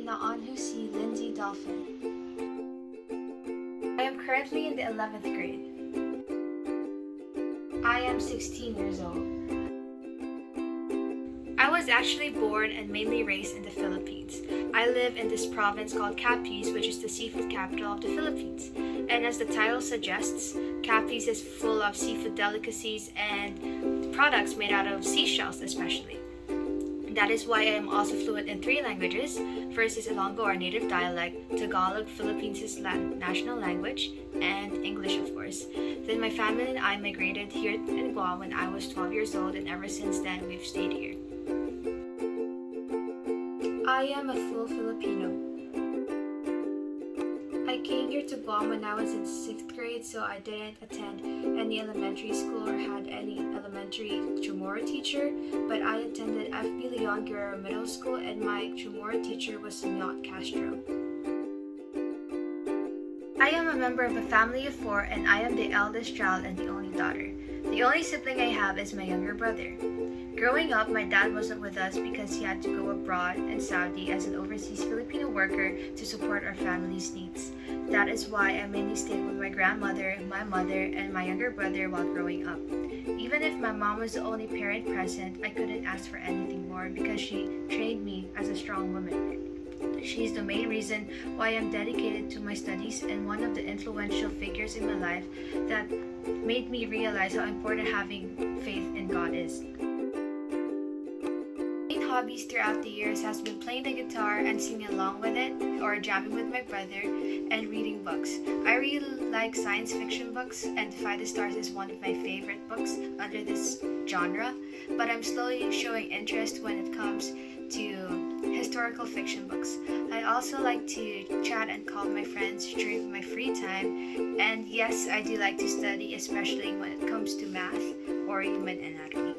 kinaanhu si Lindsay-Delfin. I am currently in the 11th grade. I am 16 years old. I was actually born and mainly raised in the Philippines. I live in this province called Capiz, which is the seafood capital of the Philippines. And as the title suggests, Capiz is full of seafood delicacies and products made out of seashells especially. That is why I am also fluent in 3 languages. First is Ilonggo, our native dialect, Tagalog, Philippines' national language, and English, of course. Then my family and I migrated here in Guam when I was 12 years old, and ever since then we've stayed here. I am a full Filipino. I came here to Guam when I was in 6th grade, so I didn't attend any elementary school or had any elementary Chamorro teacher, but I attended FB Leon Guerrero Middle School, and my Chamorro teacher was Nyot Castro. I am a member of a family of 4, and I am the eldest child and the only daughter. The only sibling I have is my younger brother. Growing up, my dad wasn't with us because he had to go abroad in Saudi as an overseas Filipino worker to support our family's needs. That is why I mainly stayed with my grandmother, my mother, and my younger brother while growing up. Even if my mom was the only parent present, I couldn't ask for anything more because she trained me as a strong woman. She is the main reason why I'm dedicated to my studies and one of the influential figures in my life that made me realize how important having faith in God is. Hobbies throughout the years has been playing the guitar and singing along with it, or jamming with my brother, and reading books. I really like science fiction books, and Defy the Stars is one of my favorite books under this genre, but I'm slowly showing interest when it comes to historical fiction books. I also like to chat and call my friends during my free time, and yes, I do like to study, especially when it comes to math or human anatomy.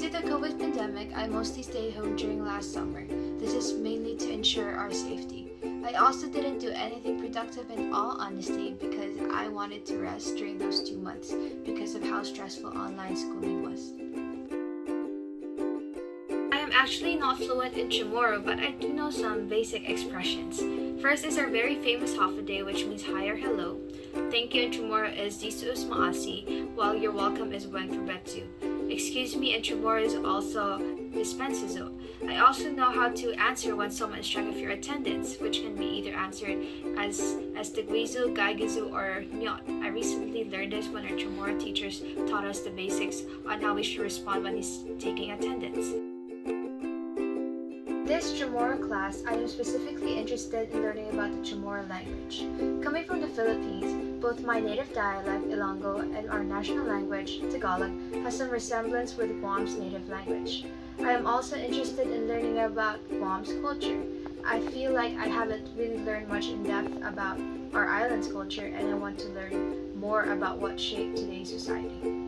Due to the COVID pandemic, I mostly stayed home during last summer. This is mainly to ensure our safety. I also didn't do anything productive in all honesty because I wanted to rest during those 2 months because of how stressful online schooling was. I am actually not fluent in Chamorro, but I do know some basic expressions. First is our very famous Hafa-Day, which means hi or hello. Thank you in Chamorro is Disuus Maasi, while you're welcome is Bueng Probetsu. Excuse me in Chamorro is also Dispensizo. I also know how to answer when someone is checking for your attendance, which can be either answered as Tigwizu, Gaigizu, or Nyot. I recently learned this when our Chamorro teachers taught us the basics on how we should respond when he's taking attendance. This Chamorro class, I am specifically interested in learning about the Chamorro language. Coming from the Philippines, both my native dialect, Ilonggo, and our national language, Tagalog, has some resemblance with Guam's native language. I am also interested in learning about Guam's culture. I feel like I haven't really learned much in depth about our island's culture, and I want to learn more about what shaped today's society.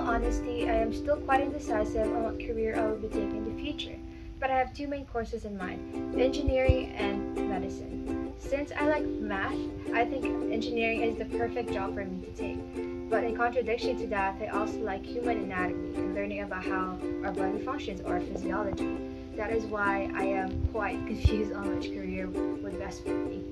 Honesty, I am still quite indecisive on what career I will be taking in the future, but I have 2 main courses in mind, engineering and medicine. Since I like math, I think engineering is the perfect job for me to take. But in contradiction to that, I also like human anatomy and learning about how our body functions or physiology. That is why I am quite confused on which career would best fit me.